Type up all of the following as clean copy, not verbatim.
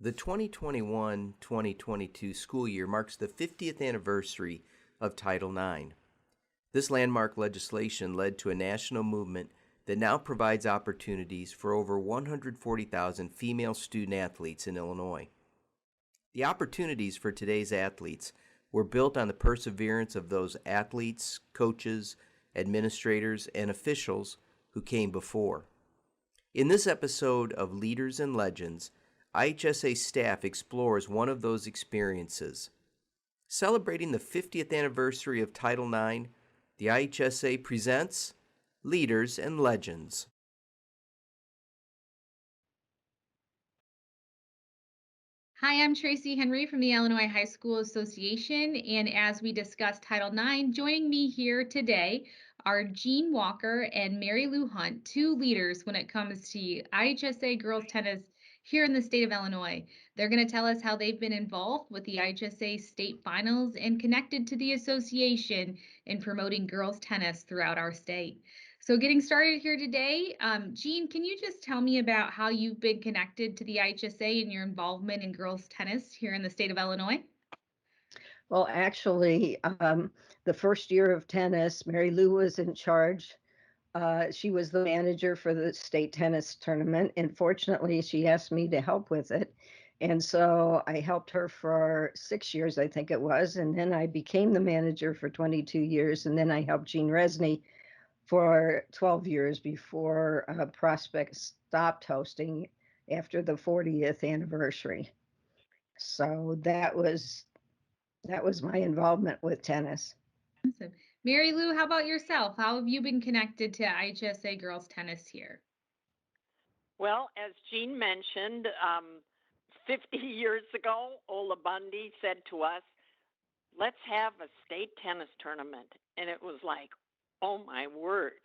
The 2021-2022 school year marks the 50th anniversary of Title IX. This landmark legislation led to a national movement that now provides opportunities for over 140,000 female student-athletes in Illinois. The opportunities for today's athletes were built on the perseverance of those athletes, coaches, administrators, and officials who came before. In this episode of Leaders and Legends, IHSA staff explores one of those experiences. Celebrating the 50th anniversary of Title IX, the IHSA presents Leaders and Legends. Hi, I'm Tracie Henry from the Illinois High School Association, and as we discuss Title IX, joining me here today are Jean Walker and Mary Lou Hunt, two leaders when it comes to IHSA girls tennis here in the state of Illinois. They're going to tell us how they've been involved with the IHSA state finals and connected to the association in promoting girls tennis throughout our state. So getting started here today, Jean, can you just tell me about how you've been connected to the IHSA and your involvement in girls tennis here in the state of Illinois? Well, actually, the first year of tennis, Mary Lou was in charge. She was the manager for the state tennis tournament, and fortunately, she asked me to help with it. And so I helped her for 6 years, I think it was, and then I became the manager for 22 years, and then I helped Jean Resney for 12 years before Prospect stopped hosting after the 40th anniversary. So that was my involvement with tennis. Awesome. Mary Lou, how about yourself? How have you been connected to IHSA girls tennis here? Well, as Jean mentioned, 50 years ago, Ola Bundy said to us, let's have a state tennis tournament. And it was like, oh my word.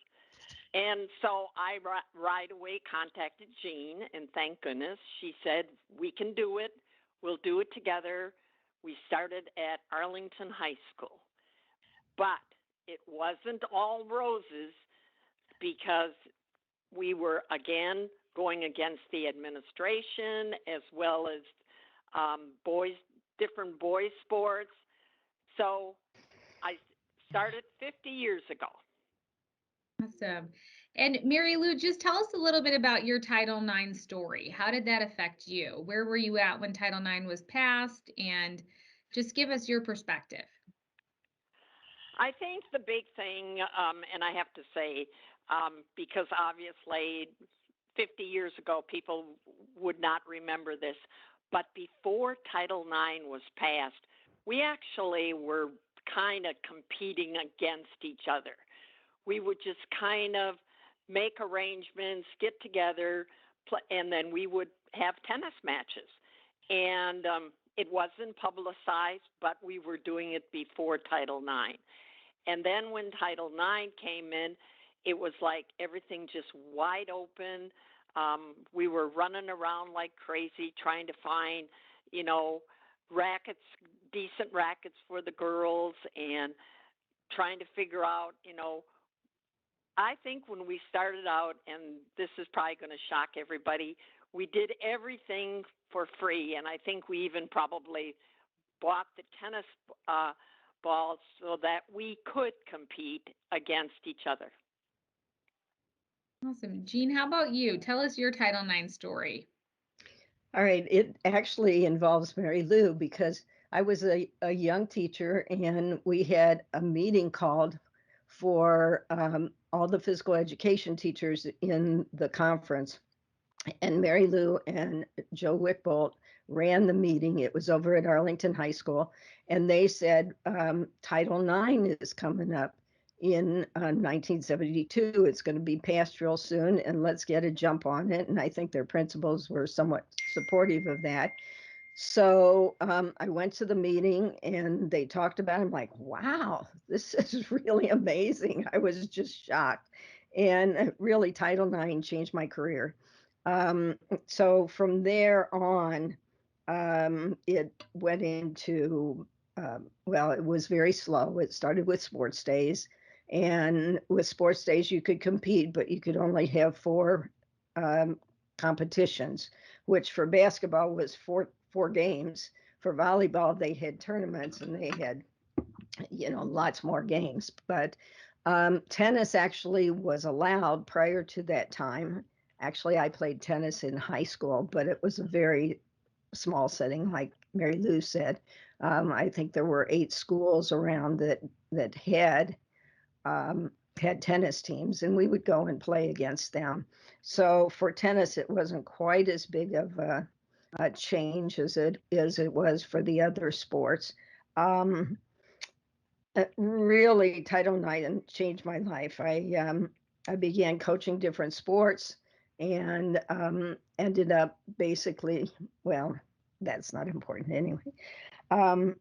And so I right away contacted Jean, and thank goodness she said, we can do it. We'll do it together. We started at Arlington High School. But it wasn't all roses because we were, again, going against the administration as well as different boys' sports. So I started 50 years ago. Awesome. And Mary Lou, just tell us a little bit about your Title IX story. How did that affect you? Where were you at when Title IX was passed? And just give us your perspective. I think the big thing, and I have to say, because obviously 50 years ago people would not remember this, but before Title IX was passed, we actually were kind of competing against each other. We would just kind of make arrangements, get together, and then we would have tennis matches. And it wasn't publicized, but we were doing it before Title IX. And then when Title IX came in, it was like everything just wide open. We were running around like crazy trying to find, rackets, decent rackets for the girls, and trying to figure out, I think when we started out, and this is probably going to shock everybody, we did everything for free, and I think we even probably bought the tennis balls so that we could compete against each other. Awesome. Jean, how about you? Tell us your Title IX story. All right. It actually involves Mary Lou because I was a young teacher, and we had a meeting called for all the physical education teachers in the conference. And Mary Lou and Joe Wickbolt ran the meeting. It was over at Arlington High School. And they said, Title IX is coming up in 1972. It's going to be passed real soon, and let's get a jump on it. And I think their principals were somewhat supportive of that. So I went to the meeting, and they talked about it. I'm like, wow, this is really amazing. I was just shocked. And really, Title IX changed my career. So from there on, it went into, it was very slow. It started with sports days. And with sports days, you could compete, but you could only have 4 competitions. which for basketball was four games. For volleyball, they had tournaments and they had, lots more games. But tennis actually was allowed prior to that time. Actually, I played tennis in high school, but it was a very small setting, like Mary Lou said. I think there were 8 schools around that had tennis teams, and we would go and play against them. So for tennis, it wasn't quite as big of a change as it was for the other sports. Um, Really, Title IX changed my life. I began coaching different sports and ended up basically, well, that's not important anyway. Um,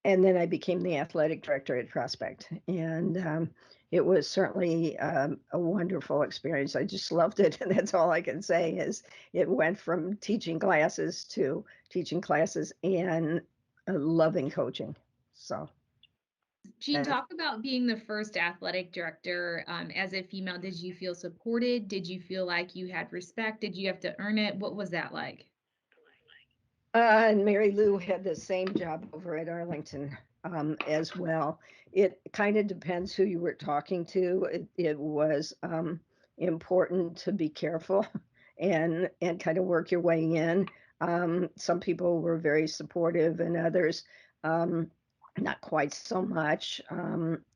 and then I became the athletic director at Prospect, and it was certainly a wonderful experience. I just loved it, and that's all I can say is it went from teaching classes to teaching classes and loving coaching. So. Jean, talk about being the first athletic director as a female. Did you feel supported? Did you feel like you had respect? Did you have to earn it? What was that like? And Mary Lou had the same job over at Arlington as well. It kind of depends who you were talking to. It was important to be careful and kind of work your way in. Some people were very supportive, and others not quite so much.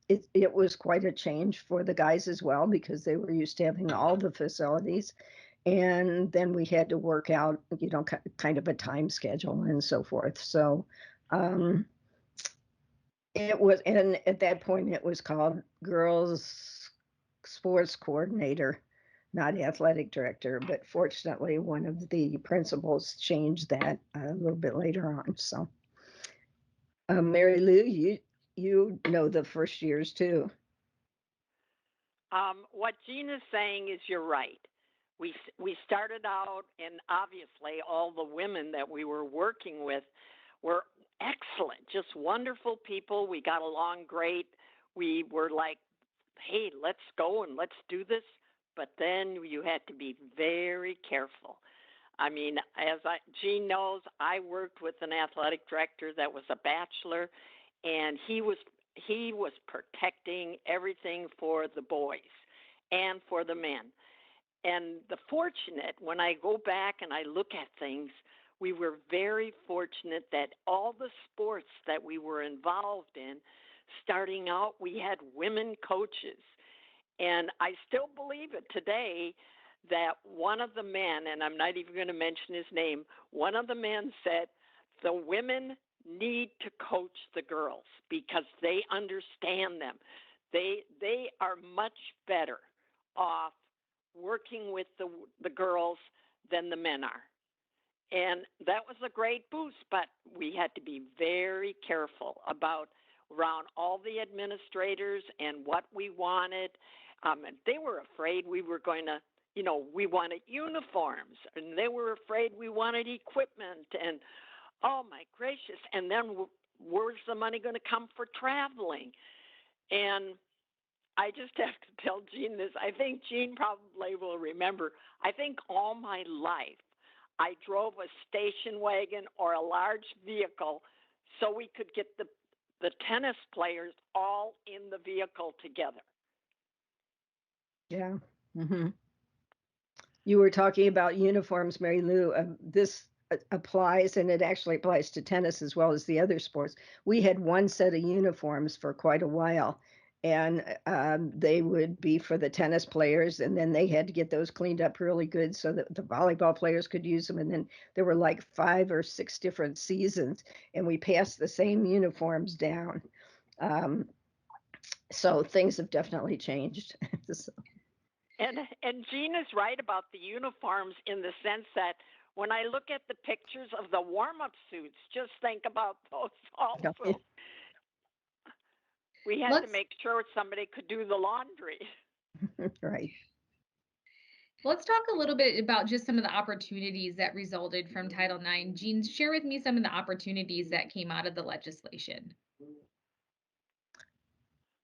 It was quite a change for the guys as well because they were used to having all the facilities, and then we had to work out, kind of a time schedule and so forth. So um, it was, and at that point, it was called girls sports coordinator, not athletic director. But fortunately, one of the principals changed that a little bit later on. So, Mary Lou, you know the first years too. What Jean is saying is you're right. We started out, and obviously all the women that we were working with were excellent, just wonderful people. We got along great. We were like, hey, let's go and let's do this. But then you had to be very careful. I mean, Jean knows, I worked with an athletic director that was a bachelor, and he was protecting everything for the boys and for the men. And when I go back and I look at things, we were very fortunate that all the sports that we were involved in, starting out, we had women coaches. And I still believe it today that one of the men, and I'm not even going to mention his name, one of the men said, the women need to coach the girls because they understand them. They are much better off working with the girls than the men are. And that was a great boost, but we had to be very careful around all the administrators and what we wanted. And they were afraid we were going to, we wanted uniforms, and they were afraid we wanted equipment, and oh my gracious. And then where's the money going to come for traveling? And I just have to tell Jean this. I think Jean probably will remember. I think all my life I drove a station wagon or a large vehicle so we could get the tennis players all in the vehicle together. Yeah. Mm-hmm. You were talking about uniforms, Mary Lou. This applies, and it actually applies to tennis as well as the other sports. We had one set of uniforms for quite a while, and they would be for the tennis players, and then they had to get those cleaned up really good so that the volleyball players could use them. And then there were like 5 or 6 different seasons, and we passed the same uniforms down. So things have definitely changed. So. And Jean is right about the uniforms in the sense that when I look at the pictures of the warm-up suits, just think about those also. We had to make sure somebody could do the laundry. Right. Let's talk a little bit about just some of the opportunities that resulted from Title IX. Jean, share with me some of the opportunities that came out of the legislation.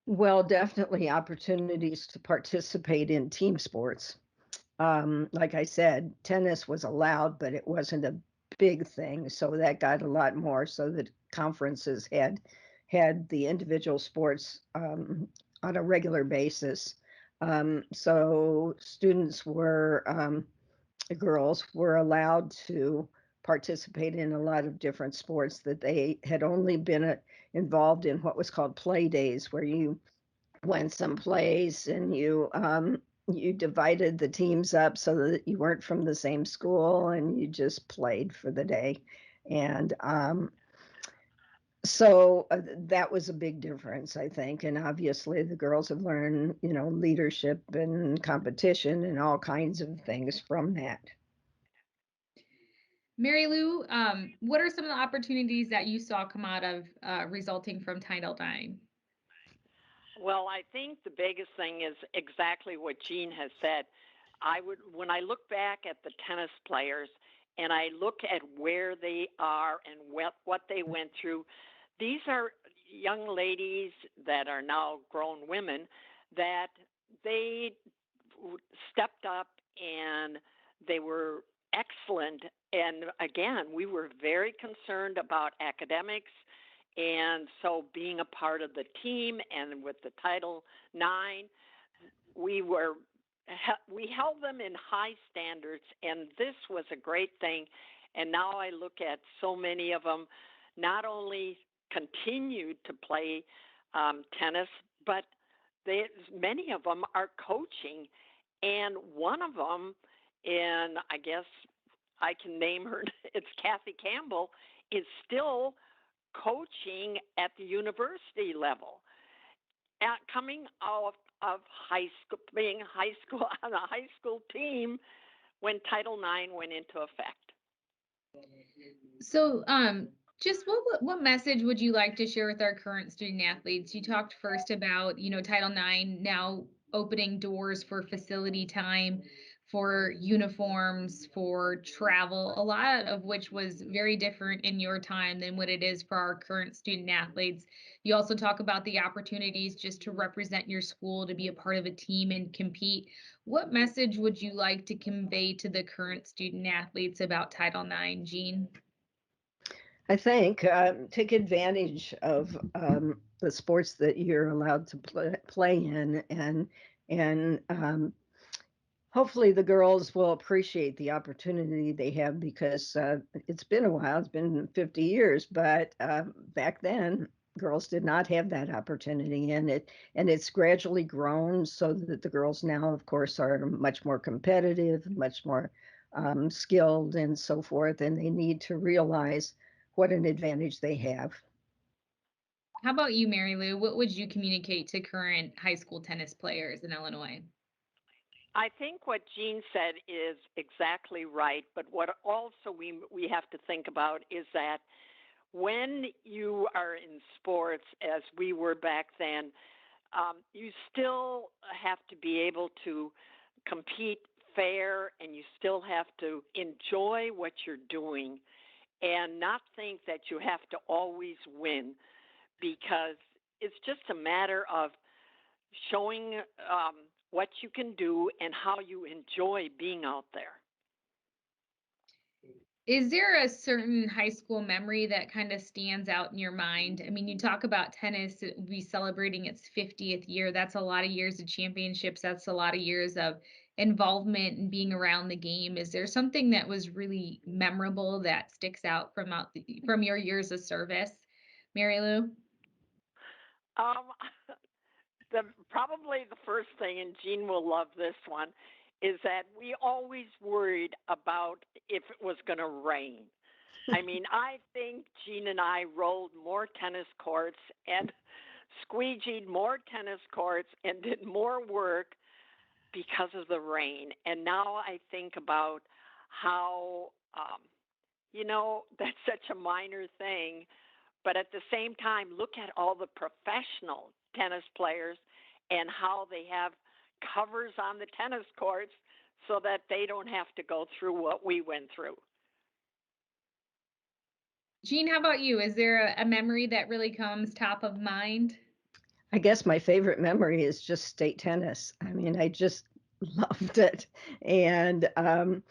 Well, definitely opportunities to participate in team sports. Like I said, tennis was allowed, but it wasn't a big thing. So that got a lot more. So that conferences had the individual sports on a regular basis. So students were girls were allowed to participate in a lot of different sports that they had only been involved in what was called play days, where you went someplace and you divided the teams up so that you weren't from the same school and you just played for the day. And that was a big difference, I think. And obviously, the girls have learned, leadership and competition and all kinds of things from that. Mary Lou, what are some of the opportunities that you saw come out of resulting from Title IX? Well, I think the biggest thing is exactly what Jean has said. When I look back at the tennis players and I look at where they are and what they went through, these are young ladies that are now grown women that they stepped up and they were excellent. And again, we were very concerned about academics. And so being a part of the team and with the Title IX, we held them in high standards, and this was a great thing. And now I look at so many of them not only continued to play tennis, but many of them are coaching. And one of them, and I guess I can name her, it's Kathy Campbell, is still coaching at the university level. Coming out of high school, being high school on a high school team when Title IX went into effect. So, just what message would you like to share with our current student athletes? You talked first about, Title IX now opening doors for facility time, for uniforms, for travel, a lot of which was very different in your time than what it is for our current student athletes. You also talk about the opportunities just to represent your school, to be a part of a team and compete. What message would you like to convey to the current student athletes about Title IX, Jean? I think take advantage of the sports that you're allowed to play in, and hopefully the girls will appreciate the opportunity they have because it's been a while. It's been 50 years, but back then girls did not have that opportunity, and it's gradually grown so that the girls now, of course, are much more competitive, much more skilled, and so forth, and they need to realize what an advantage they have. How about you, Mary Lou? What would you communicate to current high school tennis players in Illinois? I think what Jean said is exactly right, but what also we have to think about is that when you are in sports, as we were back then, you still have to be able to compete fair, and you still have to enjoy what you're doing and not think that you have to always win, because it's just a matter of showing what you can do and how you enjoy being out there. Is there a certain high school memory that kind of stands out in your mind? I mean, you talk about tennis, it will be celebrating its 50th year. That's a lot of years of championships. That's a lot of years of involvement and being around the game. Is there something that was really memorable that sticks out from your years of service, Mary Lou? Um, Probably the first thing, and Jean will love this one, is that we always worried about if it was going to rain. I mean, I think Jean and I rolled more tennis courts and squeegeed more tennis courts and did more work because of the rain. And now I think about how, that's such a minor thing. But at the same time, look at all the professional tennis players and how they have covers on the tennis courts so that they don't have to go through what we went through. Jean, how about you? Is there a memory that really comes top of mind? I guess my favorite memory is just state tennis. I mean, loved it. And and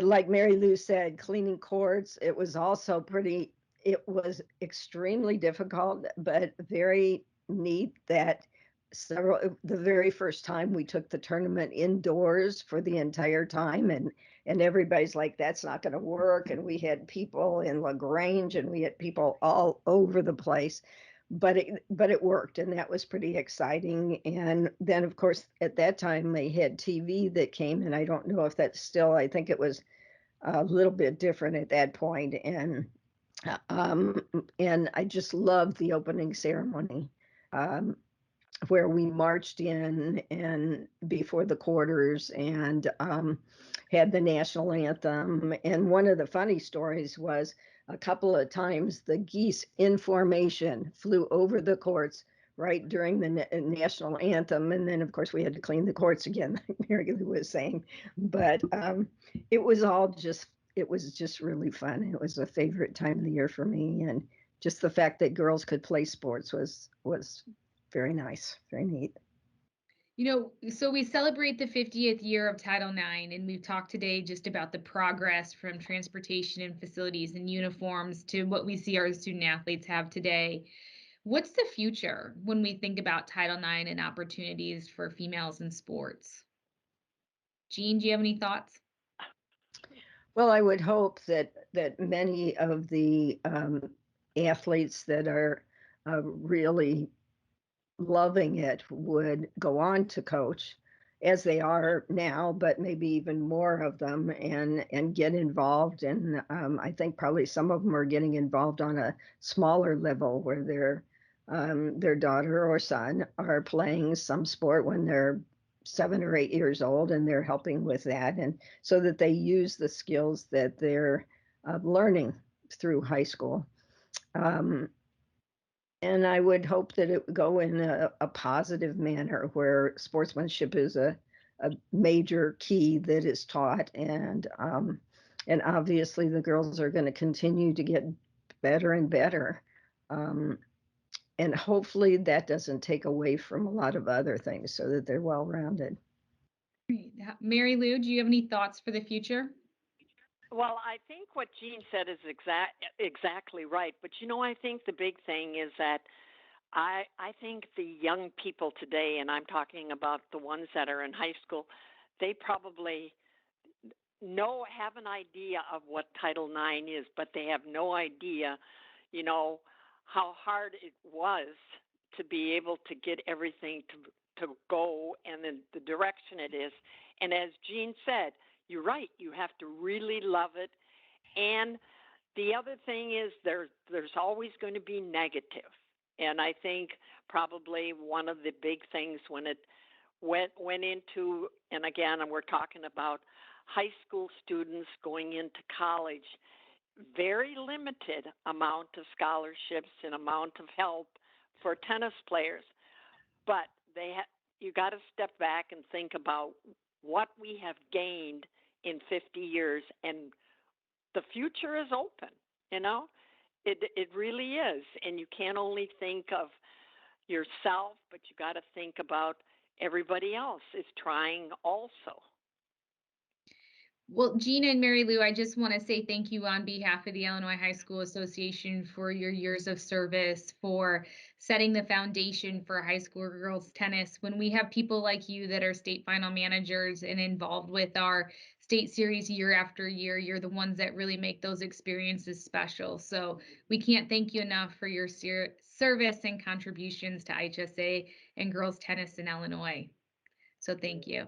like Mary Lou said, cleaning courts, it was also pretty, it was extremely difficult, but very neat that the very first time we took the tournament indoors for the entire time, and everybody's like, that's not going to work. And we had people in LaGrange and we had people all over the place, but it worked, and that was pretty exciting. And then of course at that time they had TV that came, and I don't know if that's still, I think it was a little bit different at that point. And I just loved the opening ceremony, um, where we marched in and before the quarters, and had the national anthem. And one of the funny stories was a couple of times the geese in formation flew over the courts right during the national anthem. And then, of course, we had to clean the courts again, like Mary Lou was saying. But it was all just, it was just really fun. It was a favorite time of the year for me. And just the fact that girls could play sports was very nice, very neat. So we celebrate the 50th year of Title IX, and we've talked today just about the progress from transportation and facilities and uniforms to what we see our student athletes have today. What's the future when we think about Title IX and opportunities for females in sports? Jean, do you have any thoughts? Well, I would hope that many of the athletes that are really loving it would go on to coach, as they are now, but maybe even more of them, and get involved. And I think probably some of them are getting involved on a smaller level, where their daughter or son are playing some sport when they're 7 or 8 years old, and they're helping with that, and so that they use the skills that they're learning through high school. Um, and I would hope that it would go in a positive manner, where sportsmanship is a major key that is taught. And obviously the girls are going to continue to get better and better. Um, and hopefully that doesn't take away from a lot of other things, so that they're well rounded. Great. Mary Lou, do you have any thoughts for the future? Well, I think what Jean said is exactly right. But I think the big thing is that I think the young people today, and I'm talking about the ones that are in high school, they probably have an idea of what Title IX is, but they have no idea, how hard it was to be able to get everything to go and in the direction it is. And as Jean said, you're right, you have to really love it. And the other thing is there's always going to be negative. And I think probably one of the big things when it went into, and again, we're talking about high school students going into college, very limited amount of scholarships and amount of help for tennis players. But you got to step back and think about what we have gained in 50 years, and the future is open. It really is, and you can't only think of yourself, but you got to think about everybody else is trying also. Well, Gina and Mary Lou, I just want to say thank you on behalf of the Illinois High School Association for your years of service, for setting the foundation for high school girls tennis. When we have people like you that are state final managers and involved with our state series year after year, you're the ones that really make those experiences special. So we can't thank you enough for your service and contributions to IHSA and girls tennis in Illinois. So thank you.